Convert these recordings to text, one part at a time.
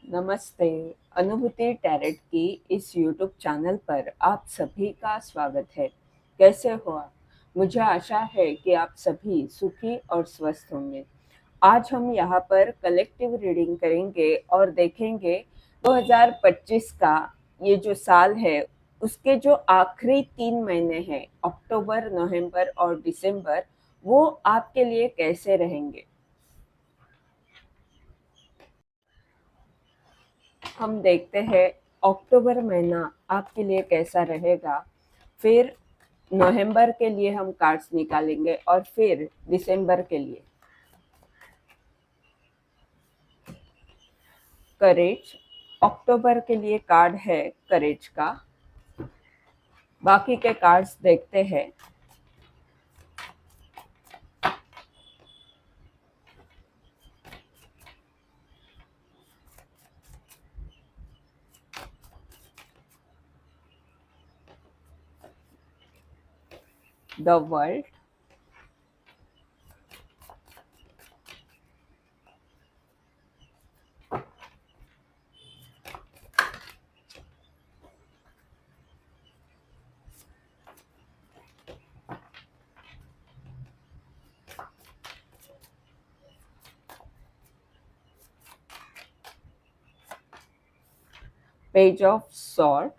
नमस्ते। अनुभूति टैरेट की इस यूट्यूब चैनल पर आप सभी का स्वागत है। कैसे हो आप? मुझे आशा है कि आप सभी सुखी और स्वस्थ होंगे। आज हम यहाँ पर कलेक्टिव रीडिंग करेंगे और देखेंगे 2025 का ये जो साल है उसके जो आखिरी 3 महीने हैं, अक्टूबर, नवंबर और दिसंबर, वो आपके लिए कैसे रहेंगे। हम देखते हैं अक्टूबर महीना आपके लिए कैसा रहेगा। फिर नवंबर के लिए हम कार्ड्स निकालेंगे और फिर दिसंबर के लिए करेज। अक्टूबर के लिए कार्ड है करेज का। बाकी के कार्ड्स देखते हैं। The world, page of sword,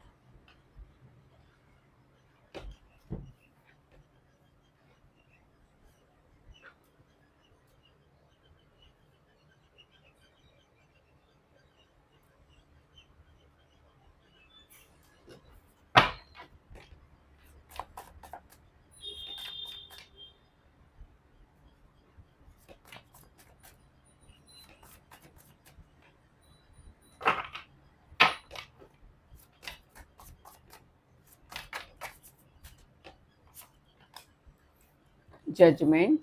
judgement,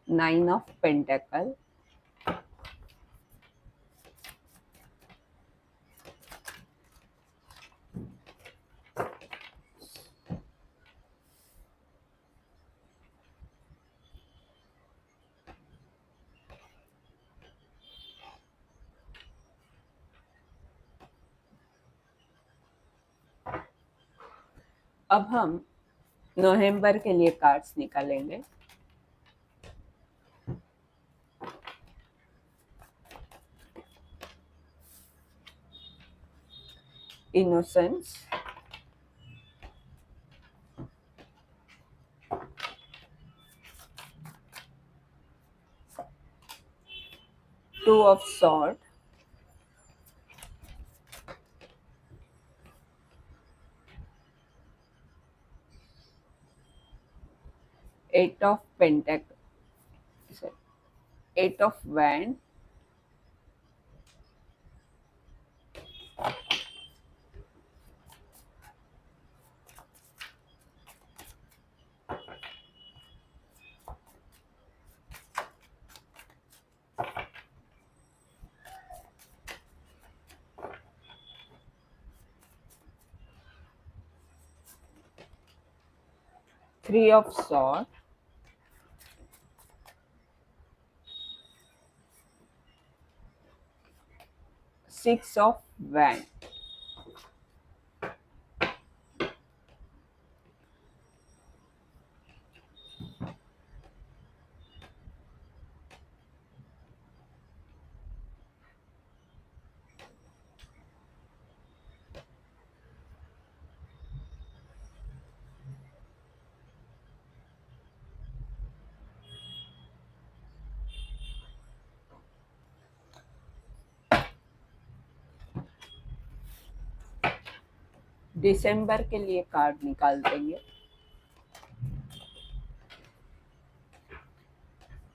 nine of pentacle, अब हम नवंबर के लिए कार्ड्स निकालेंगे। Innocence, two of sword, eight of pentacle, eight of wand, three of sword, six of wand. दिसंबर के लिए कार्ड निकाल देंगे।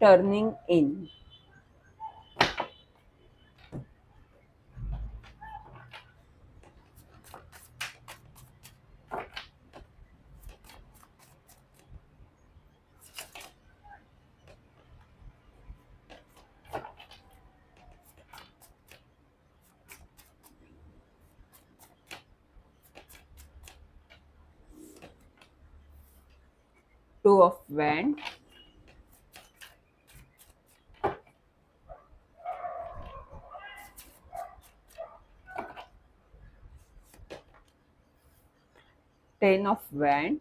Turning in, two of wand, 10 of Wands,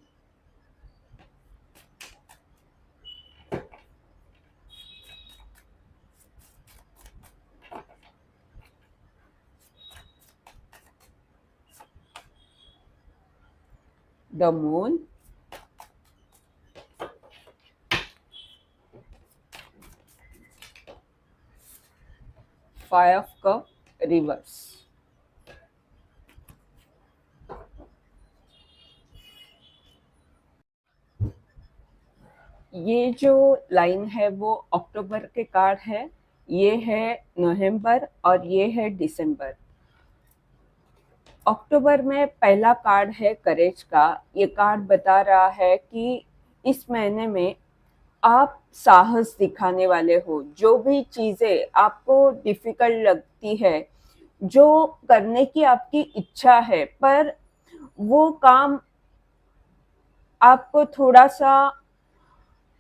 the Moon, Five of Cups, reverse. ये जो line है वो अक्टूबर के कार्ड है, ये है नवंबर और ये है दिसंबर। अक्टूबर में पहला कार्ड है करेज का। ये कार्ड बता रहा है कि इस महीने में आप साहस दिखाने वाले हो। जो भी चीज़ें आपको डिफ़िकल्ट लगती है, जो करने की आपकी इच्छा है, पर वो काम आपको थोड़ा-सा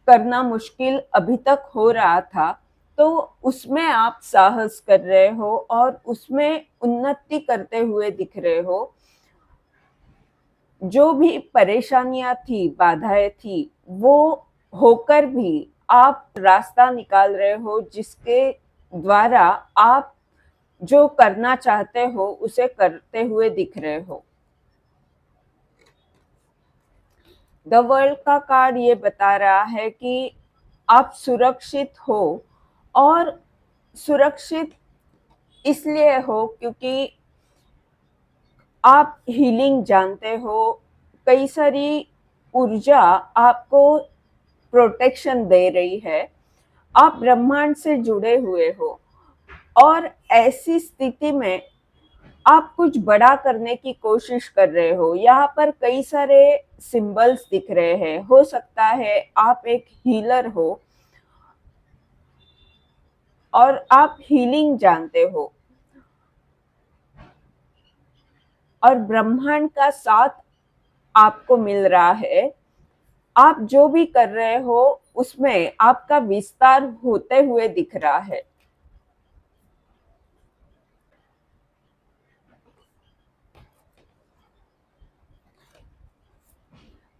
करना मुश्किल अभी तक हो रहा था, तो उसमें आप साहस कर रहे हो और उसमें उन्नति करते हुए दिख रहे हो। जो भी परेशानियाँ थी, बाधाएँ थी, वो होकर भी आप रास्ता निकाल रहे हो, जिसके द्वारा आप जो करना चाहते हो उसे करते हुए दिख रहे हो। द वर्ल्ड का कार्ड ये बता रहा है कि आप सुरक्षित हो, और सुरक्षित इसलिए हो क्योंकि आप हीलिंग जानते हो। कई सारी ऊर्जा आपको प्रोटेक्शन दे रही है। आप ब्रह्मांड से जुड़े हुए हो, और ऐसी स्थिति में आप कुछ बड़ा करने की कोशिश कर रहे हो। यहाँ पर कई सारे सिंबल्स दिख रहे हैं। हो सकता है आप एक हीलर हो और आप हीलिंग जानते हो, और ब्रह्मांड का साथ आपको मिल रहा है। आप जो भी कर रहे हो उसमें आपका विस्तार होते हुए दिख रहा है।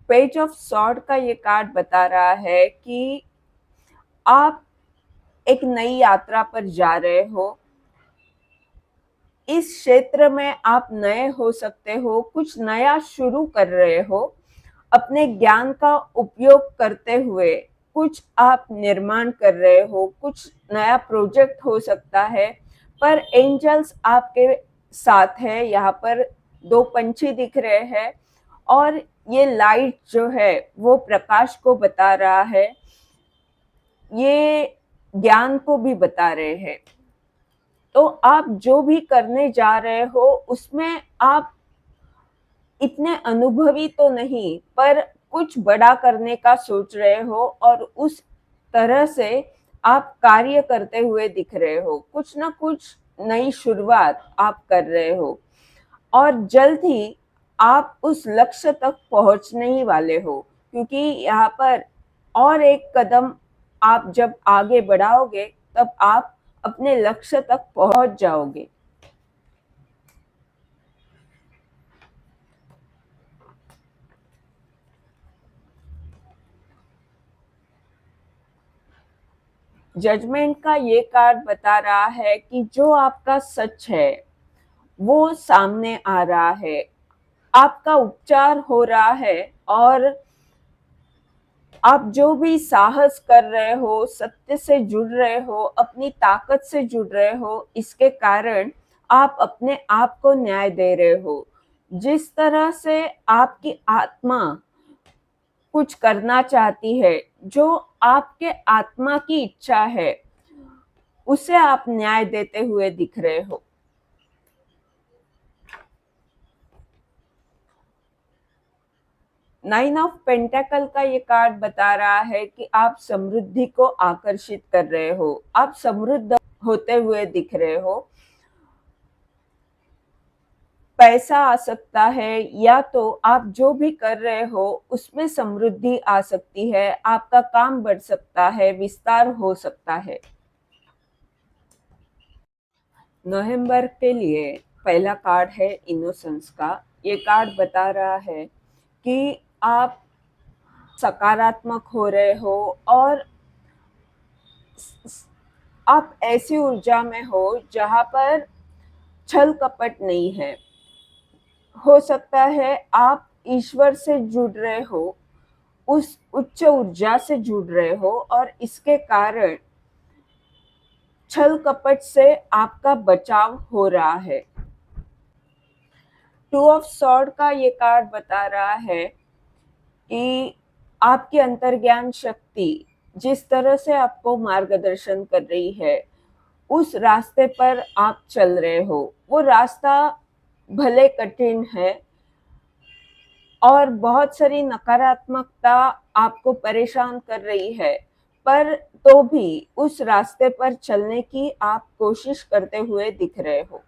पेज ऑफ सॉर्ड का ये कार्ड बता रहा है कि आप एक नई यात्रा पर जा रहे हो। इस क्षेत्र में आप नए हो सकते हो, कुछ नया शुरू कर रहे हो। अपने ज्ञान का उपयोग करते हुए कुछ आप निर्माण कर रहे हो, कुछ नया प्रोजेक्ट हो सकता है। पर एंजल्स आपके साथ है। यहाँ पर दो पंछी दिख रहे हैं, और ये लाइट जो है वो प्रकाश को बता रहा है, ये ज्ञान को भी बता रहे हैं। तो आप जो भी करने जा रहे हो उसमें आप इतने अनुभवी तो नहीं, पर कुछ बड़ा करने का सोच रहे हो, और उस तरह से आप कार्य करते हुए दिख रहे हो। कुछ ना कुछ नई शुरुआत आप कर रहे हो, और जल्द ही आप उस लक्ष्य तक पहुंचने ही वाले हो, क्योंकि यहाँ पर और एक कदम आप जब आगे बढ़ाओगे तब आप अपने लक्ष्य तक पहुंच जाओगे। जजमेंट का ये कार्ड बता रहा है कि जो आपका सच है वो सामने आ रहा है। आपका उपचार हो रहा है, और आप जो भी साहस कर रहे हो, सत्य से जुड़ रहे हो, अपनी ताकत से जुड़ रहे हो, इसके कारण आप अपने आप को न्याय दे रहे हो। जिस तरह से आपकी आत्मा कुछ करना चाहती है, जो आपके आत्मा की इच्छा है, उसे आप न्याय देते हुए दिख रहे हो। नाइन ऑफ पेंटेकल का ये कार्ड बता रहा है कि आप समृद्धि को आकर्षित कर रहे हो। आप समृद्ध होते हुए दिख रहे हो। पैसा आ सकता है, या तो आप जो भी कर रहे हो उसमें समृद्धि आ सकती है। आपका काम बढ़ सकता है, विस्तार हो सकता है। नवंबर के लिए पहला कार्ड है इनोसेंस का। ये कार्ड बता रहा है कि आप सकारात्मक हो रहे हो और आप ऐसी ऊर्जा में हो जहाँ पर छल कपट नहीं है। हो सकता है आप ईश्वर से जुड़ रहे हो, उस उच्च ऊर्जा से जुड़ रहे हो और इसके कारण छल कपट से आपका बचाव हो रहा है। टू ऑफ सॉर्ड का ये कार्ड बता रहा है कि आपकी अंतर्ज्ञान शक्ति जिस तरह से आपको मार्गदर्शन कर रही है, उस रास्ते पर आप चल रहे हो। वो रास्ता भले कठिन है और बहुत सारी नकारात्मकता आपको परेशान कर रही है, पर तो भी उस रास्ते पर चलने की आप कोशिश करते हुए दिख रहे हो।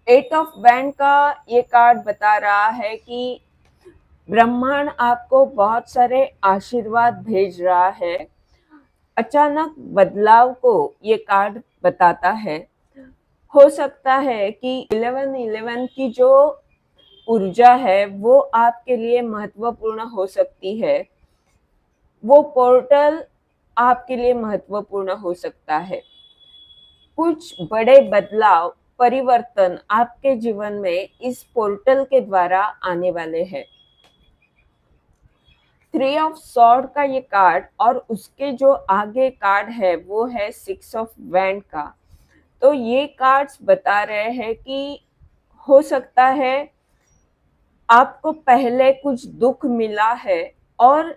एट ऑफ बैंड का ये कार्ड बता रहा है कि ब्रह्मांड आपको बहुत सारे आशीर्वाद भेज रहा है। अचानक बदलाव को ये कार्ड बताता है। हो सकता है कि 1111 की जो ऊर्जा है वो आपके लिए महत्वपूर्ण हो सकती है। वो पोर्टल आपके लिए महत्वपूर्ण हो सकता है। कुछ बड़े बदलाव, परिवर्तन आपके जीवन में इस पोर्टल के द्वारा आने वाले हैं। थ्री ऑफ सॉर्ड का ये कार्ड और उसके जो आगे कार्ड है वो है सिक्स ऑफ वैंड का। तो ये कार्ड्स बता रहे हैं कि हो सकता है आपको पहले कुछ दुख मिला है और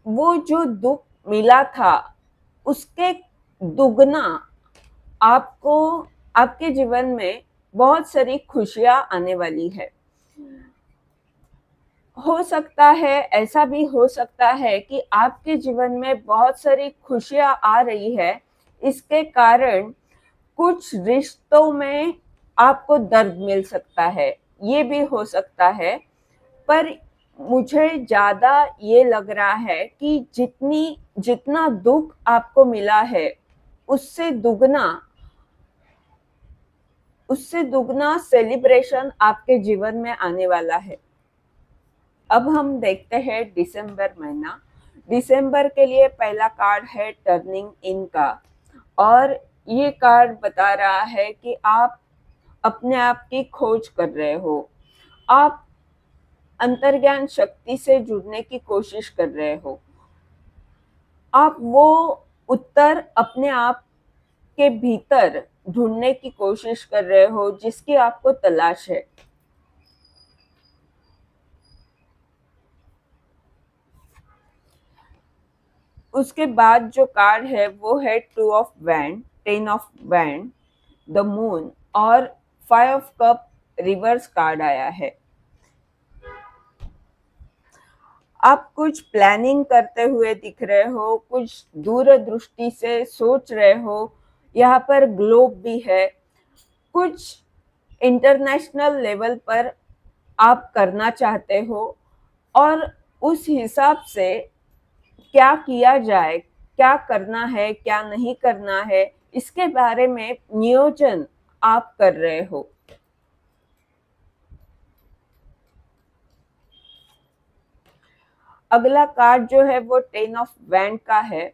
वो जो दुख मिला था उसके दुगना आपको आपके जीवन में बहुत सारी खुशियां आने वाली है। हो सकता है, ऐसा भी हो सकता है कि आपके जीवन में बहुत सारी खुशियां आ रही है, इसके कारण कुछ रिश्तों में आपको दर्द मिल सकता है, ये भी हो सकता है। पर मुझे ज़्यादा ये लग रहा है कि जितना दुख आपको मिला है उससे दुगना सेलिब्रेशन आपके जीवन में आने वाला है। अब हम देखते हैं दिसंबर महीना। दिसंबर के लिए पहला कार्ड है टर्निंग इन का और ये कार्ड बता रहा है कि आप अपने आप की खोज कर रहे हो। आप अंतर्ज्ञान शक्ति से जुड़ने की कोशिश कर रहे हो। आप वो उत्तर अपने आप के भीतर ढूंढने की कोशिश कर रहे हो जिसकी आपको तलाश है। उसके बाद जो कार्ड है वो है two of wand, ten of wand, the moon और five of cup reverse card आया है। आप कुछ प्लानिंग करते हुए दिख रहे हो, कुछ दूरदृष्टि से सोच रहे हो। यहाँ पर ग्लोब भी है। कुछ इंटरनेशनल लेवल पर आप करना चाहते हो और उस हिसाब से क्या किया जाए, क्या करना है, क्या नहीं करना है, इसके बारे में नियोजन आप कर रहे हो। अगला कार्ड जो है वो टेन ऑफ वैंड का है।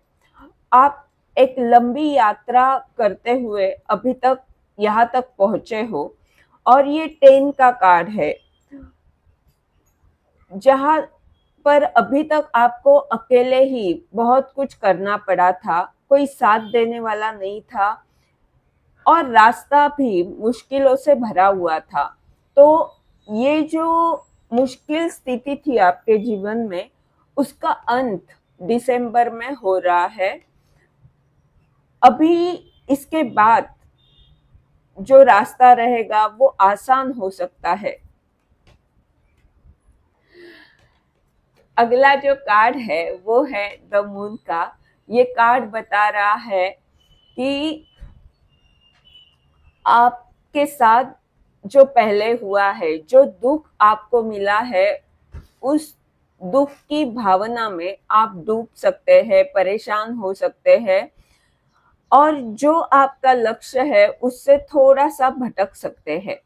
आप एक लंबी यात्रा करते हुए अभी तक यहाँ तक पहुंचे हो और ये टेन का कार्ड है, जहाँ पर अभी तक आपको अकेले ही बहुत कुछ करना पड़ा था, कोई साथ देने वाला नहीं था और रास्ता भी मुश्किलों से भरा हुआ था। तो ये जो मुश्किल स्थिति थी आपके जीवन में, उसका अंत दिसंबर में हो रहा है। अभी इसके बाद जो रास्ता रहेगा वो आसान हो सकता है। अगला जो कार्ड है वो है द मून का। ये कार्ड बता रहा है कि आपके साथ जो पहले हुआ है, जो दुख आपको मिला है, उस दुख की भावना में आप डूब सकते हैं, परेशान हो सकते हैं और जो आपका लक्ष्य है उससे थोड़ा सा भटक सकते हैं।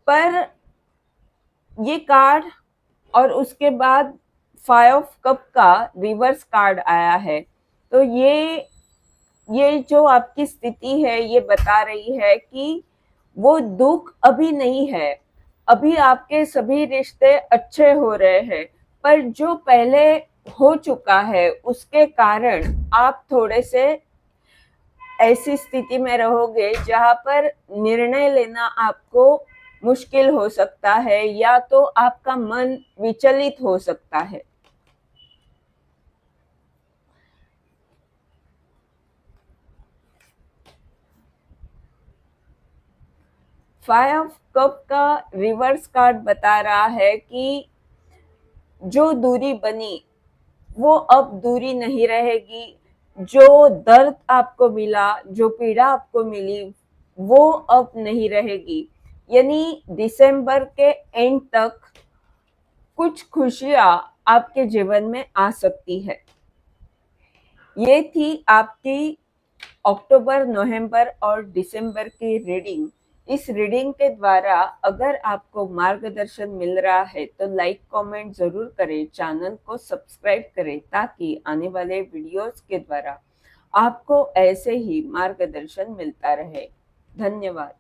पर ये कार्ड और उसके बाद 5 ऑफ कप का रिवर्स कार्ड आया है। तो ये जो आपकी स्थिति है ये बता रही है कि वो दुख अभी नहीं है, अभी आपके सभी रिश्ते अच्छे हो रहे हैं, पर जो पहले हो चुका है उसके कारण आप थोड़े से ऐसी स्थिति में रहोगे जहां पर निर्णय लेना आपको मुश्किल हो सकता है या तो आपका मन विचलित हो सकता है। फाइव ऑफ कप का रिवर्स कार्ड बता रहा है कि जो दूरी बनी वो अब दूरी नहीं रहेगी। जो दर्द आपको मिला, जो पीड़ा आपको मिली, वो अब नहीं रहेगी। यानी दिसंबर के एंड तक कुछ खुशियां आपके जीवन में आ सकती है। ये थी आपकी अक्टूबर, नवंबर और दिसंबर की रीडिंग। इस रीडिंग के द्वारा अगर आपको मार्गदर्शन मिल रहा है तो लाइक कमेंट जरूर करें, चैनल को सब्सक्राइब करें ताकि आने वाले वीडियोस के द्वारा आपको ऐसे ही मार्गदर्शन मिलता रहे। धन्यवाद।